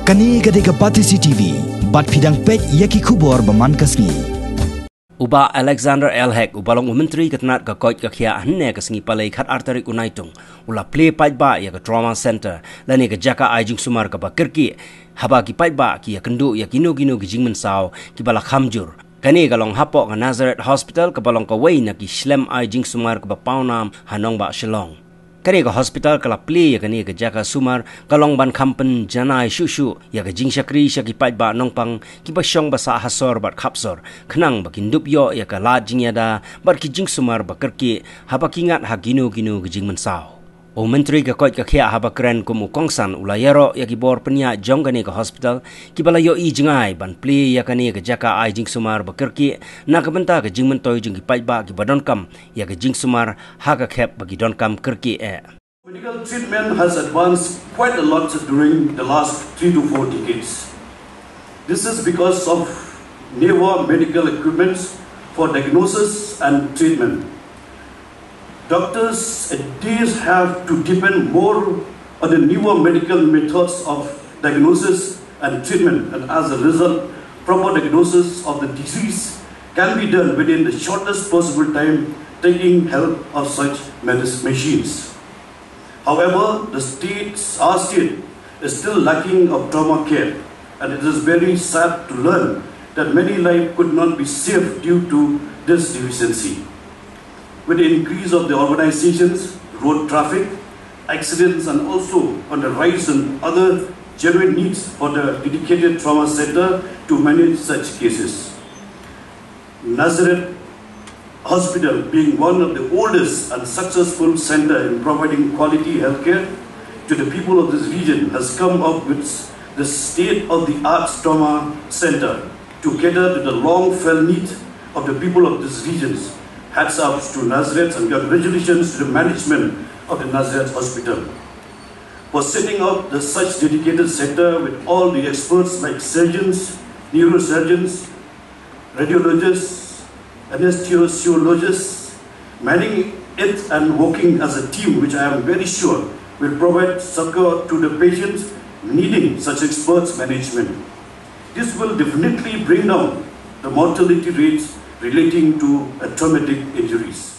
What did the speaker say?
Kani gadega pati CCTV, bat pidang pet yaki kubor baman kasngi. Uba Alexander Elhek ubalong Myntri katnat ka Koit ka Khiah hanne kasngi palai khat arterik unaitung ula Plie pait ba ya ka trauma center lani ka jaka ajing sumar ka bakirki haba ki pait ba ki ya kendu ya kino ki jingmen saw ki bala khamjur kani galong hapo ka Nazareth hospital ka balong ka wei na ki shlem ajing sumar ka paunam hanong ba shillong kani ka hospital ka la Plie ya kani ka jaka sumar galong ban kampen janai shushu ya ka jing shakri sha ki pait ba nongpang ki ba shong ba sa hasor bat khapsor khnang ba kindup yo ya ka la jing yada bat ki jing sumar ba kerki haba kingat ha ginu ki jing men saw o Myntri ka Koit ka Khiah haba kren kum ukongsan ulayero ya ki bor penya Jong kani ka hospital ki bala yo I jingai ban Plie ya kani ka jaka ai jing sumar ba kerki na ka benta ka jing men toy jing ki pait ba ki badon kam ya ka jing sumar ha ka khep ba ki don kam kerki Medical treatment has advanced quite a lot during the last 3 to 4 decades. This is because of newer medical equipment for diagnosis and treatment. Doctors these have to depend more on the newer medical methods of diagnosis and treatment, and as a result, proper diagnosis of the disease can be done within the shortest possible time, taking help of such machines. However, our state is still lacking of trauma care, and it is very sad to learn that many lives could not be saved due to this deficiency. With the increase of the urbanizations, road traffic, accidents, and also on the rise in other genuine needs for the dedicated trauma center to manage such cases. Nazareth Hospital, being one of the oldest and successful center in providing quality healthcare to the people of this region, has come up with the state-of-the-art trauma center to cater to the long-felt need of the people of these regions. Hats off to Nazareth and congratulations to the management of the Nazareth Hospital for setting up such dedicated center with all the experts like surgeons, neurosurgeons, radiologists, anesthesiologists, manning it and working as a team, which I am very sure will provide succor to the patients needing such experts management. This will definitely bring down the mortality rates relating to traumatic injuries.